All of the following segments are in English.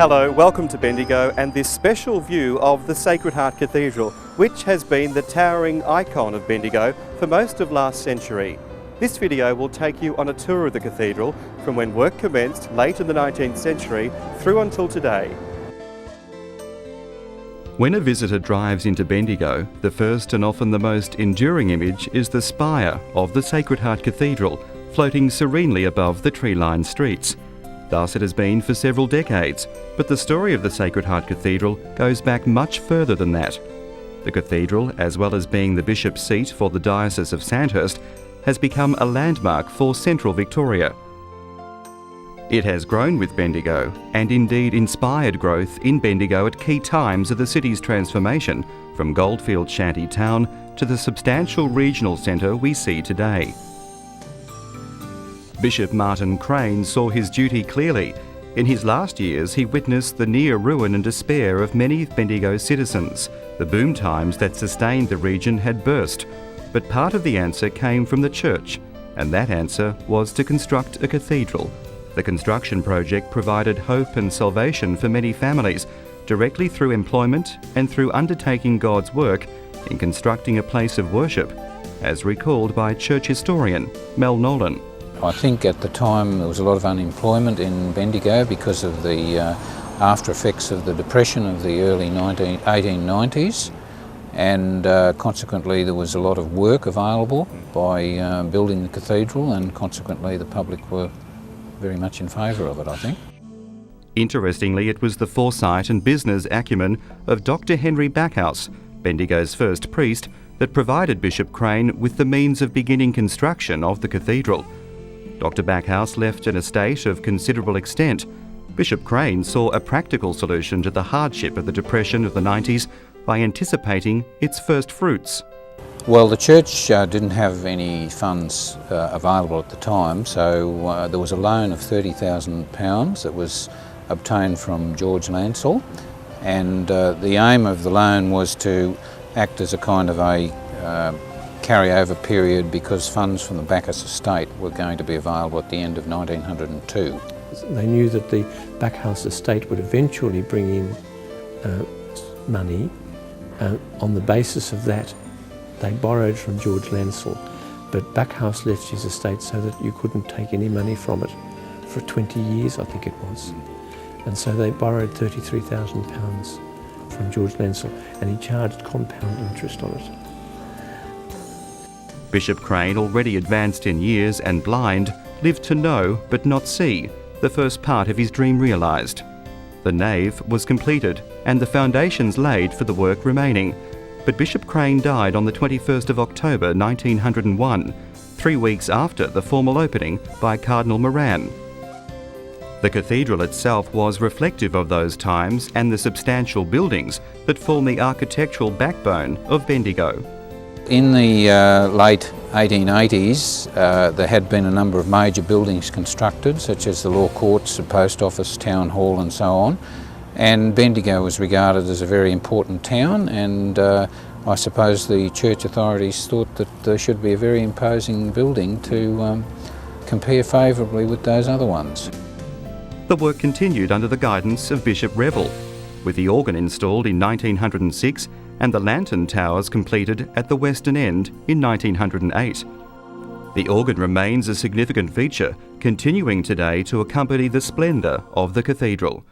Hello, welcome to Bendigo and this special view of the Sacred Heart Cathedral, which has been the towering icon of Bendigo for most of last century. This video will take you on a tour of the cathedral from when work commenced late in the 19th century through until today. When a visitor drives into Bendigo, the first and often the most enduring image is the spire of the Sacred Heart Cathedral, floating serenely above the tree-lined streets. Thus it has been for several decades, but the story of the Sacred Heart Cathedral goes back much further than that. The cathedral, as well as being the bishop's seat for the Diocese of Sandhurst, has become a landmark for central Victoria. It has grown with Bendigo, and indeed inspired growth in Bendigo at key times of the city's transformation, from goldfield shanty town to the substantial regional centre we see today. Bishop Martin Crane saw his duty clearly. In his last years, he witnessed the near ruin and despair of many Bendigo citizens. The boom times that sustained the region had burst, but part of the answer came from the church, and that answer was to construct a cathedral. The construction project provided hope and salvation for many families, directly through employment and through undertaking God's work in constructing a place of worship, as recalled by church historian Mel Nolan. I think at the time there was a lot of unemployment in Bendigo because of the after effects of the depression of the early 1890s, and consequently there was a lot of work available by building the cathedral, and consequently the public were very much in favour of it, I think. Interestingly, it was the foresight and business acumen of Dr. Henry Backhouse, Bendigo's first priest, that provided Bishop Crane with the means of beginning construction of the cathedral. Dr. Backhouse left an estate of considerable extent. Bishop Crane saw a practical solution to the hardship of the depression of the 90s by anticipating its first fruits. Well, the church didn't have any funds available at the time, so there was a loan of £30,000 that was obtained from George Lancel, and the aim of the loan was to act as a kind of a carry-over period because funds from the Backhouse estate were going to be available at the end of 1902. They knew that the Backhouse estate would eventually bring in money. On the basis of that, they borrowed from George Lancel, but Backhouse left his estate so that you couldn't take any money from it for 20 years, I think it was. And so they borrowed £33,000 from George Lancel, and he charged compound interest on it. Bishop Crane, already advanced in years and blind, lived to know but not see the first part of his dream realised. The nave was completed and the foundations laid for the work remaining, but Bishop Crane died on the 21st of October 1901, 3 weeks after the formal opening by Cardinal Moran. The cathedral itself was reflective of those times and the substantial buildings that form the architectural backbone of Bendigo. In the late 1880s, there had been a number of major buildings constructed, such as the law courts, the post office, town hall and so on. And Bendigo was regarded as a very important town, and I suppose the church authorities thought that there should be a very imposing building to compare favourably with those other ones. The work continued under the guidance of Bishop Revel, with the organ installed in 1906 and the lantern towers completed at the western end in 1908. The organ remains a significant feature, continuing today to accompany the splendour of the cathedral.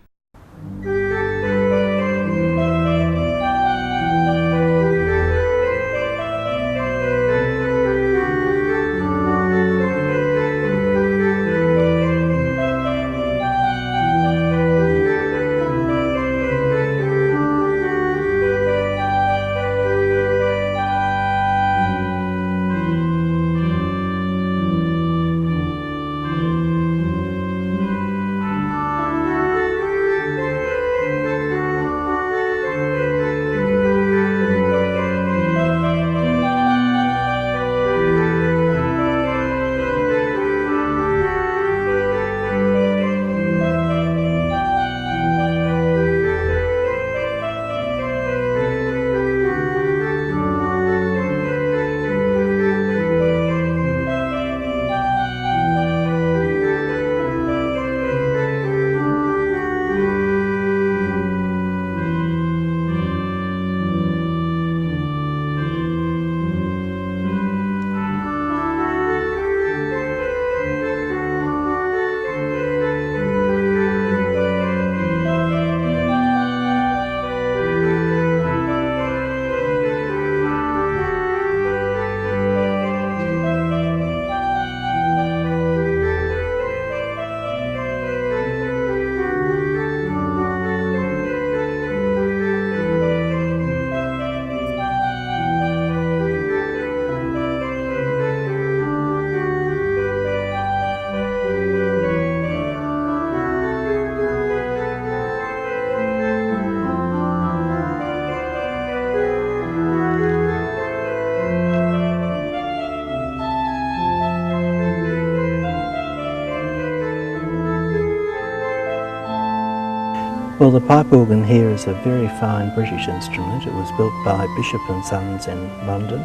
Well, the pipe organ here is a very fine British instrument. It was built by Bishop and Sons in London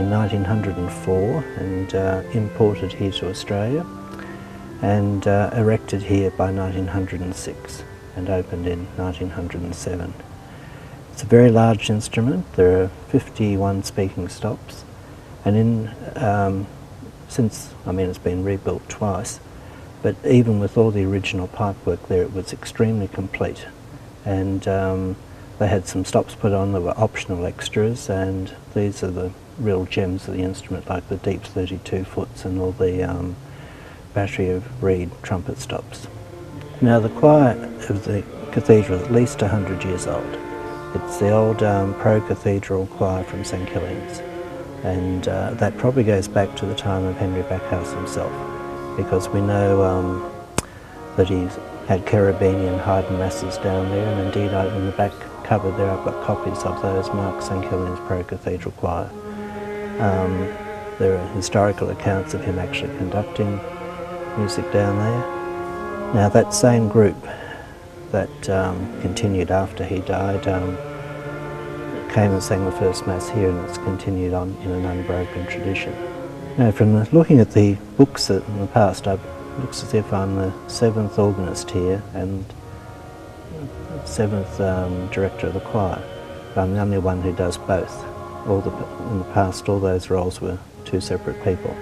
in 1904 and imported here to Australia and erected here by 1906 and opened in 1907. It's a very large instrument. There are 51 speaking stops, and it's been rebuilt twice, but even with all the original pipework there, it was extremely complete. And they had some stops put on that were optional extras, and these are the real gems of the instrument, like the deep 32 foots and all the battery of reed trumpet stops. Now, the choir of the cathedral is at least 100 years old. It's the old pro-cathedral choir from St Killian's, and that probably goes back to the time of Henry Backhouse himself, because we know that he's had Cherubini and Haydn masses down there, and indeed in the back cupboard there I've got copies of those marked St Killian's pro-cathedral choir. There are historical accounts of him actually conducting music down there. Now, that same group that continued after he died came and sang the first Mass here, and it's continued on in an unbroken tradition. Now, from looking at the books in the past, it looks as if I'm the 7th organist here and 7th director of the choir. I'm the only one who does both. In the past, all those roles were two separate people.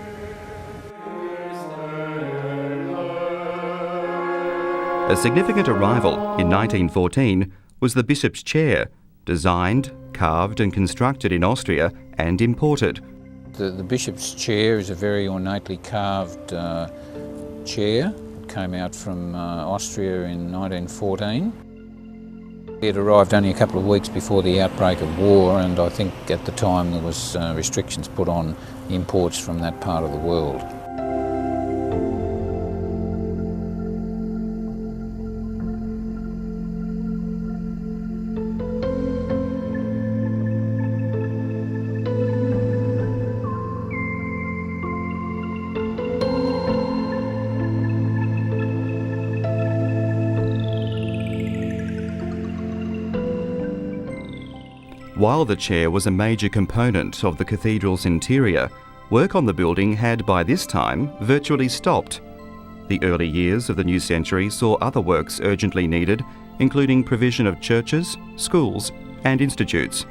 A significant arrival in 1914 was the bishop's chair, designed, carved and constructed in Austria and imported. The bishop's chair is a very ornately carved chair. It came out from Austria in 1914. It arrived only a couple of weeks before the outbreak of war, and I think at the time there was restrictions put on imports from that part of the world. While the chair was a major component of the cathedral's interior, work on the building had by this time virtually stopped. The early years of the new century saw other works urgently needed, including provision of churches, schools and institutes.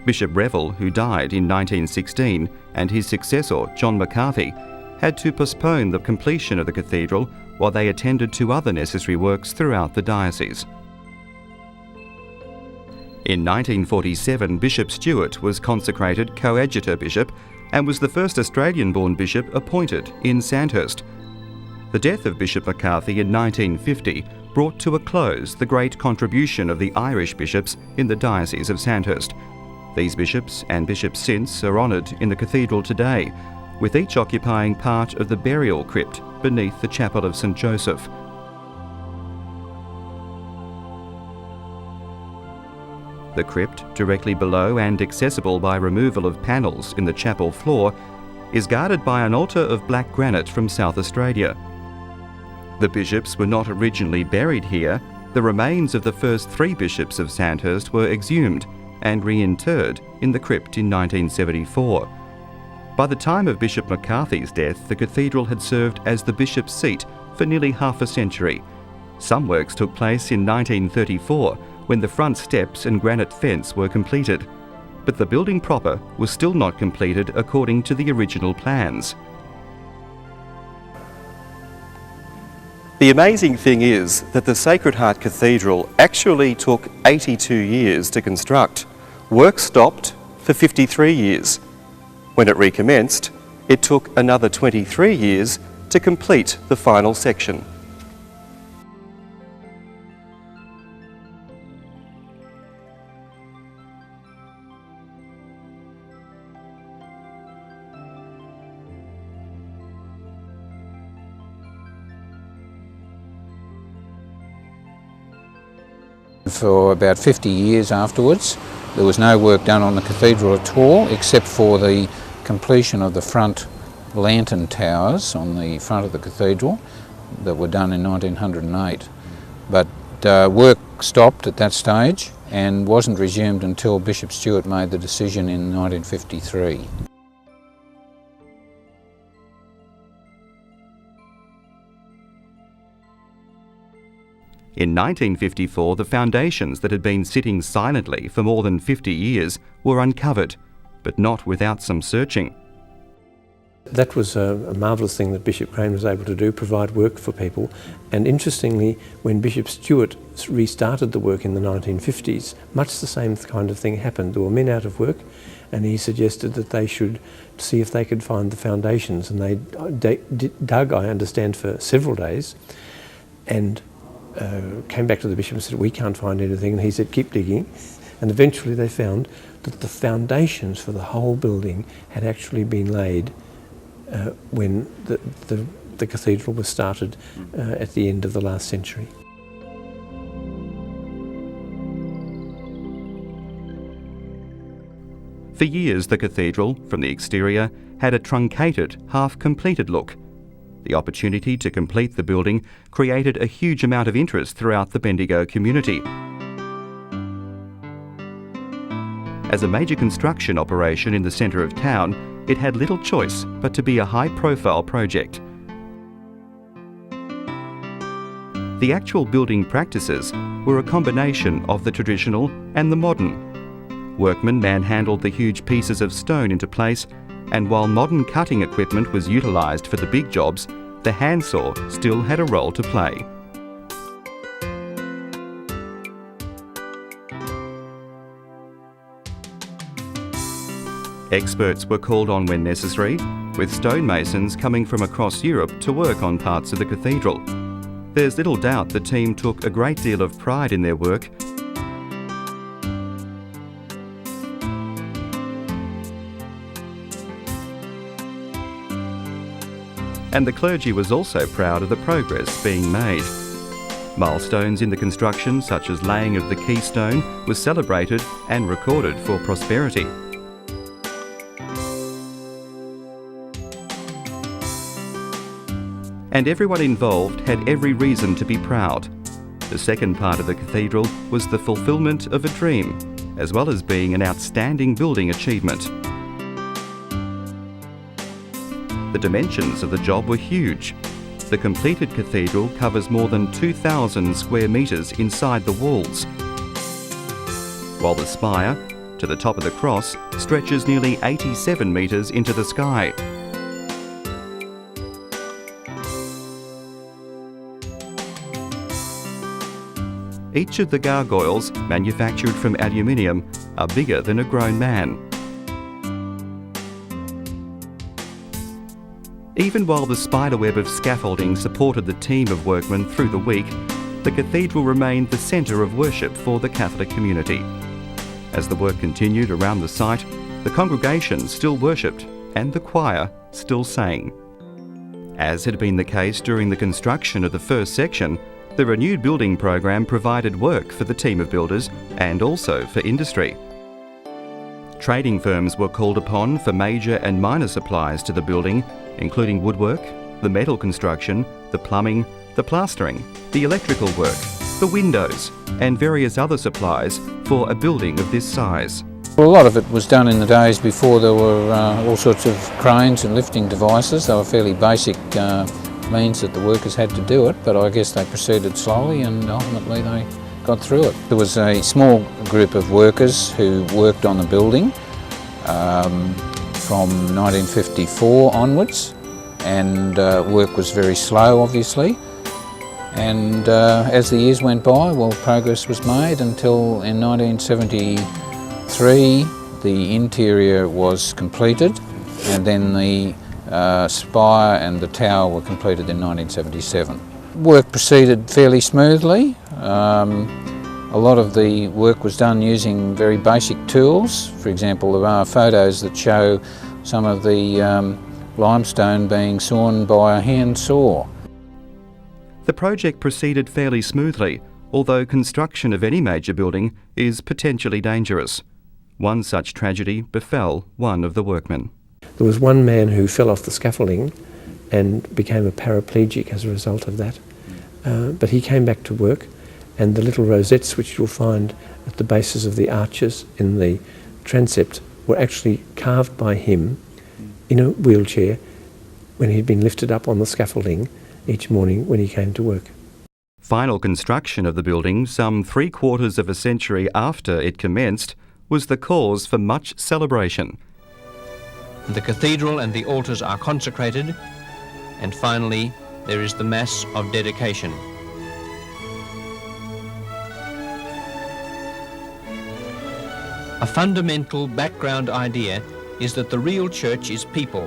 Bishop Revel, who died in 1916, and his successor, John McCarthy, had to postpone the completion of the cathedral while they attended to other necessary works throughout the diocese. In 1947, Bishop Stewart was consecrated coadjutor bishop and was the first Australian-born bishop appointed in Sandhurst. The death of Bishop McCarthy in 1950 brought to a close the great contribution of the Irish bishops in the Diocese of Sandhurst. These bishops and bishops since are honoured in the cathedral today, with each occupying part of the burial crypt beneath the chapel of St Joseph. The crypt, directly below and accessible by removal of panels in the chapel floor, is guarded by an altar of black granite from South Australia. The bishops were not originally buried here. The remains of the first 3 bishops of Sandhurst were exhumed and reinterred in the crypt in 1974. By the time of Bishop McCarthy's death, the cathedral had served as the bishop's seat for nearly half a century. Some works took place in 1934, when the front steps and granite fence were completed, but the building proper was still not completed according to the original plans. The amazing thing is that the Sacred Heart Cathedral actually took 82 years to construct. Work stopped for 53 years. When it recommenced, it took another 23 years to complete the final section. For about 50 years afterwards, there was no work done on the cathedral at all, except for the completion of the front lantern towers on the front of the cathedral that were done in 1908. But work stopped at that stage and wasn't resumed until Bishop Stewart made the decision in 1953. In 1954, the foundations that had been sitting silently for more than 50 years were uncovered, but not without some searching. That was a marvellous thing that Bishop Crane was able to do, provide work for people. And interestingly, when Bishop Stewart restarted the work in the 1950s, much the same kind of thing happened. There were men out of work, and he suggested that they should see if they could find the foundations. And they dug, I understand, for several days, and came back to the bishop and said, "We can't find anything." And he said, "Keep digging." And eventually they found that the foundations for the whole building had actually been laid when the cathedral was started at the end of the last century. For years, the cathedral, from the exterior, had a truncated, half-completed look. The opportunity to complete the building created a huge amount of interest throughout the Bendigo community. As a major construction operation in the centre of town, it had little choice but to be a high-profile project. The actual building practices were a combination of the traditional and the modern. Workmen manhandled the huge pieces of stone into place, and while modern cutting equipment was utilised for the big jobs, the handsaw still had a role to play. Experts were called on when necessary, with stonemasons coming from across Europe to work on parts of the cathedral. There's little doubt the team took a great deal of pride in their work. And the clergy was also proud of the progress being made. Milestones in the construction, such as laying of the keystone, was celebrated and recorded for prosperity. And everyone involved had every reason to be proud. The second part of the cathedral was the fulfilment of a dream, as well as being an outstanding building achievement. The dimensions of the job were huge. The completed cathedral covers more than 2,000 square metres inside the walls, while the spire, to the top of the cross, stretches nearly 87 metres into the sky. Each of the gargoyles, manufactured from aluminium, are bigger than a grown man. Even while the spiderweb of scaffolding supported the team of workmen through the week, the cathedral remained the centre of worship for the Catholic community. As the work continued around the site, the congregation still worshipped and the choir still sang. As had been the case during the construction of the first section, the renewed building program provided work for the team of builders and also for industry. Trading firms were called upon for major and minor supplies to the building, including woodwork, the metal construction, the plumbing, the plastering, the electrical work, the windows, and various other supplies for a building of this size. Well, a lot of it was done in the days before there were all sorts of cranes and lifting devices. They were fairly basic means that the workers had to do it, but I guess they proceeded slowly and ultimately they got through it. There was a small group of workers who worked on the building from 1954 onwards, and work was very slow, obviously. And as the years went by, well, progress was made until in 1973 the interior was completed, and then the spire and the tower were completed in 1977. Work proceeded fairly smoothly. A lot of the work was done using very basic tools. For example, there are photos that show some of the limestone being sawn by a hand saw. The project proceeded fairly smoothly, although construction of any major building is potentially dangerous. One such tragedy befell one of the workmen. There was one man who fell off the scaffolding and became a paraplegic as a result of that. But he came back to work, and the little rosettes which you'll find at the bases of the arches in the transept were actually carved by him in a wheelchair when he'd been lifted up on the scaffolding each morning when he came to work. Final construction of the building, some 3/4 of a century after it commenced, was the cause for much celebration. The cathedral and the altars are consecrated, and finally there is the Mass of dedication. A fundamental background idea is that the real church is people.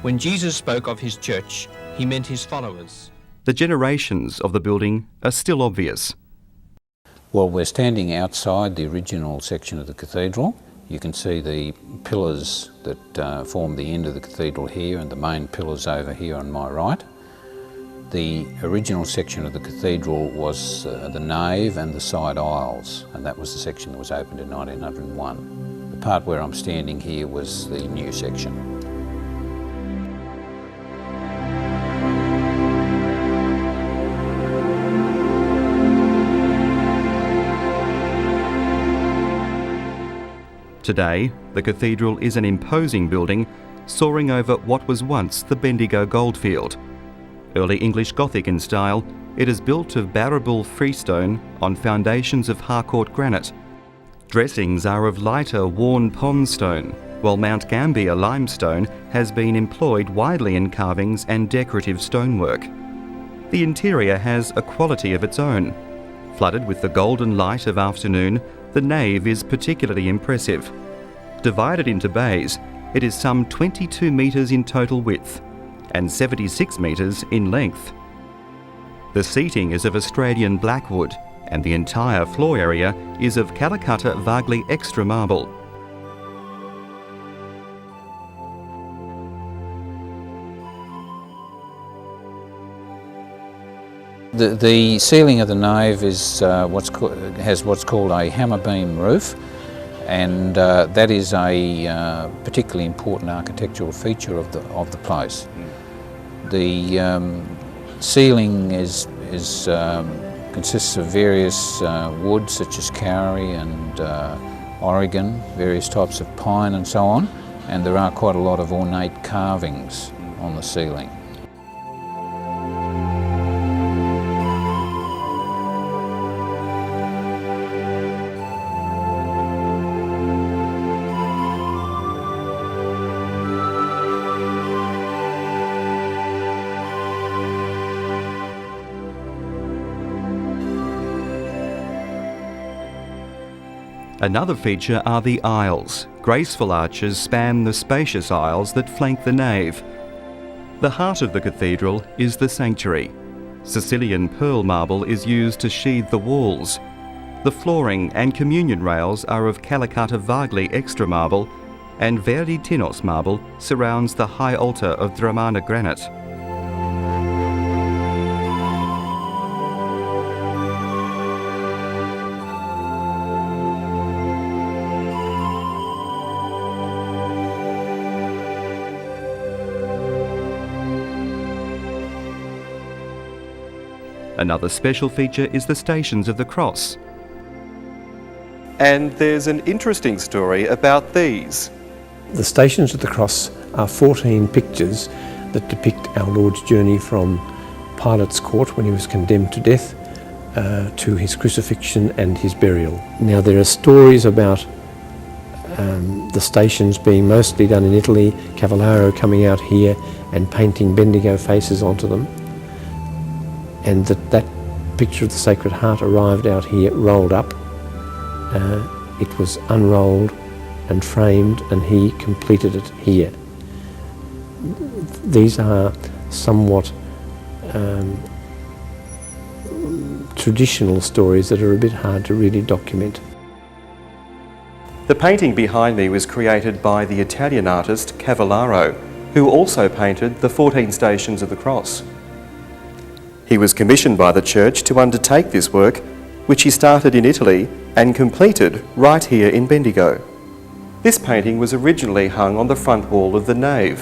When Jesus spoke of his church, he meant his followers. The generations of the building are still obvious. Well, we're standing outside the original section of the cathedral. You can see the pillars that form the end of the cathedral here, and the main pillars over here on my right. The original section of the cathedral was the nave and the side aisles, and that was the section that was opened in 1901. The part where I'm standing here was the new section. Today, the cathedral is an imposing building soaring over what was once the Bendigo goldfield. Early English Gothic in style, it is built of Barrabool freestone on foundations of Harcourt granite. Dressings are of lighter worn pond stone, while Mount Gambier limestone has been employed widely in carvings and decorative stonework. The interior has a quality of its own. Flooded with the golden light of afternoon, the nave is particularly impressive. Divided into bays, it is some 22 metres in total width and 76 metres in length. The seating is of Australian blackwood, and the entire floor area is of Calcutta Vargley extra marble. The ceiling of the nave is has what's called a hammer beam roof, and that is a particularly important architectural feature of the place. The ceiling consists of various woods such as kauri and Oregon, various types of pine and so on, and there are quite a lot of ornate carvings on the ceiling. Another feature are the aisles. Graceful arches span the spacious aisles that flank the nave. The heart of the cathedral is the sanctuary. Sicilian pearl marble is used to sheathe the walls. The flooring and communion rails are of Calcutta Vargley extra marble, and Verdi Tinos marble surrounds the high altar of Dramana granite. Another special feature is the Stations of the Cross. And there's an interesting story about these. The Stations of the Cross are 14 pictures that depict our Lord's journey from Pilate's court when he was condemned to death to his crucifixion and his burial. Now there are stories about the stations being mostly done in Italy, Cavallaro coming out here and painting Bendigo faces onto them, and that picture of the Sacred Heart arrived out here rolled up. It was unrolled and framed, and he completed it here. These are somewhat traditional stories that are a bit hard to really document. The painting behind me was created by the Italian artist Cavallaro, who also painted the 14 Stations of the Cross. He was commissioned by the church to undertake this work, which he started in Italy and completed right here in Bendigo. This painting was originally hung on the front wall of the nave,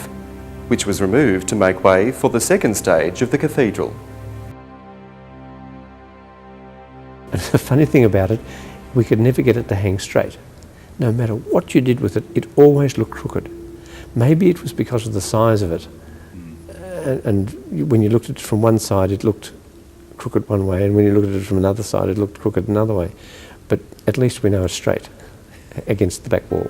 which was removed to make way for the second stage of the cathedral. And the funny thing about it, we could never get it to hang straight. No matter what you did with it, it always looked crooked. Maybe it was because of the size of it. And when you looked at it from one side, it looked crooked one way, and when you looked at it from another side, it looked crooked another way. But at least we know it's straight against the back wall.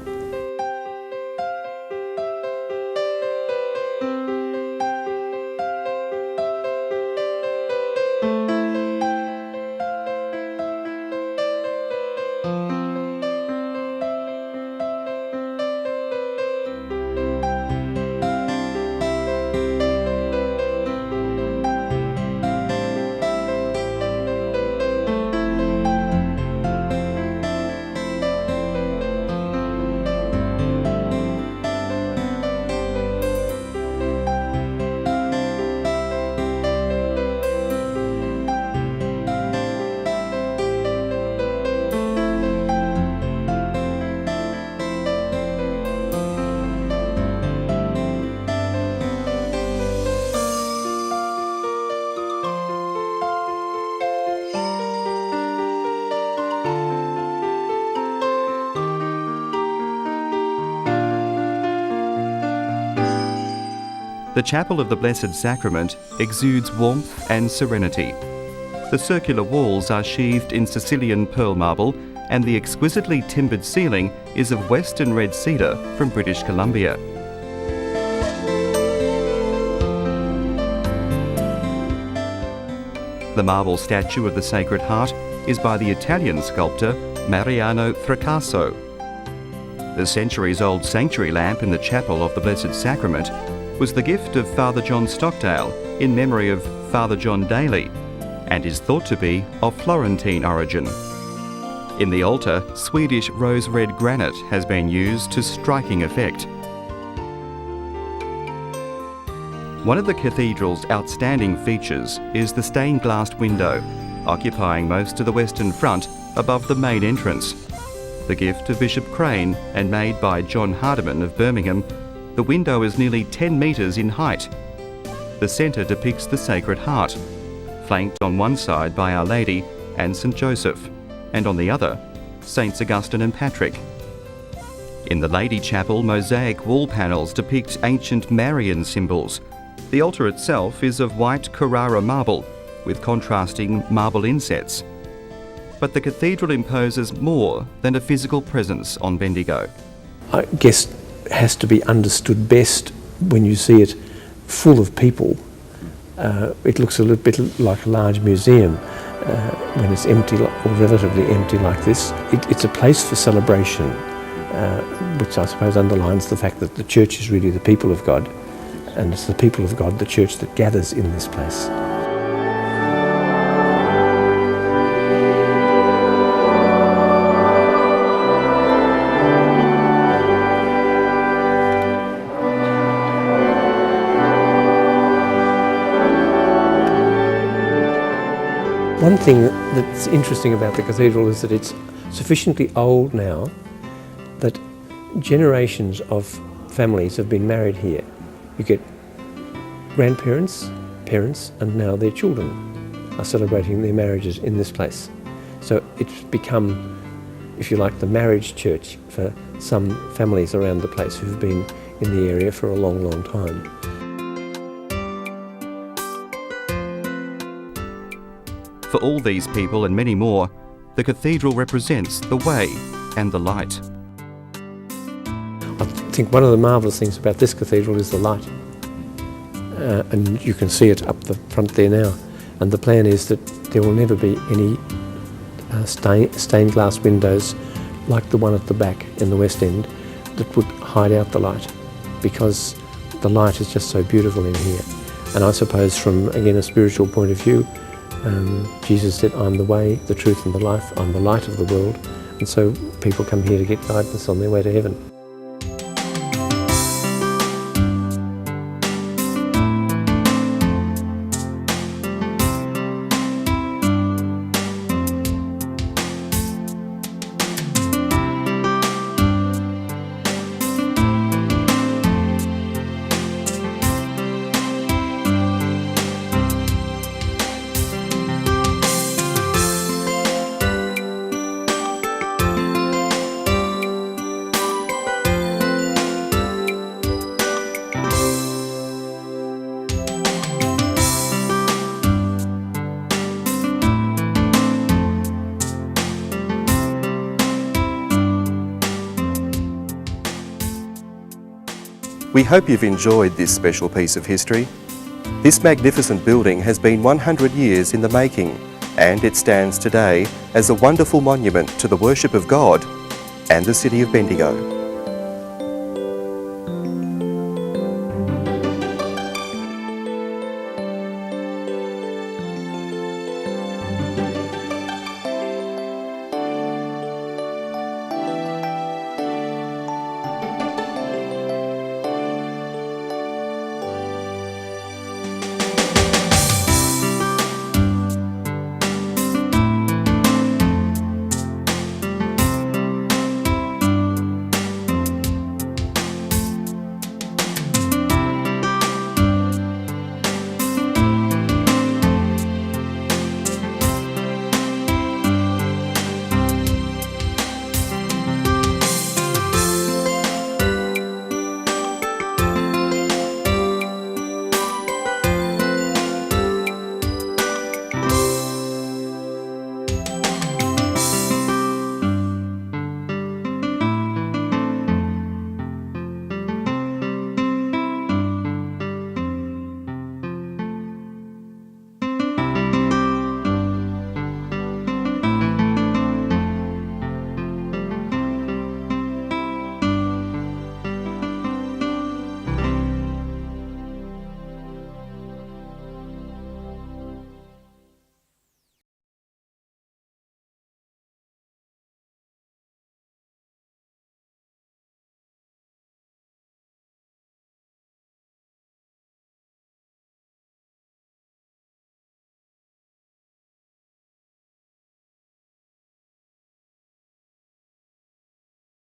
The Chapel of the Blessed Sacrament exudes warmth and serenity. The circular walls are sheathed in Sicilian pearl marble, and the exquisitely timbered ceiling is of western red cedar from British Columbia. The marble statue of the Sacred Heart is by the Italian sculptor Mariano Fracasso. The centuries-old sanctuary lamp in the Chapel of the Blessed Sacrament was the gift of Father John Stockdale in memory of Father John Daly, and is thought to be of Florentine origin. In the altar, Swedish rose-red granite has been used to striking effect. One of the cathedral's outstanding features is the stained glass window, occupying most of the western front above the main entrance. The gift of Bishop Crane and made by John Hardiman of Birmingham, the window is nearly 10 metres in height. The centre depicts the Sacred Heart, flanked on one side by Our Lady and St Joseph, and on the other, Saints Augustine and Patrick. In the Lady Chapel, mosaic wall panels depict ancient Marian symbols. The altar itself is of white Carrara marble, with contrasting marble insets. But the cathedral imposes more than a physical presence on Bendigo. I guess it has to be understood best when you see it full of people. It looks a little bit like a large museum when it's empty or relatively empty like this. It's a place for celebration, which I suppose underlines the fact that the church is really the people of God, and it's the people of God, the church, that gathers in this place. One thing that's interesting about the cathedral is that it's sufficiently old now that generations of families have been married here. You get grandparents, parents, and now their children are celebrating their marriages in this place. So it's become, if you like, the marriage church for some families around the place who've been in the area for a long, long time. For all these people and many more, the cathedral represents the way and the light. I think one of the marvellous things about this cathedral is the light. And you can see it up the front there now. And the plan is that there will never be any stained glass windows like the one at the back in the West End that would hide out the light, because the light is just so beautiful in here. And I suppose from, again, a spiritual point of view, Jesus said, I'm the way, the truth and the life, I'm the light of the world. And so people come here to get guidance on their way to heaven. We hope you've enjoyed this special piece of history. This magnificent building has been 100 years in the making, and it stands today as a wonderful monument to the worship of God and the city of Bendigo.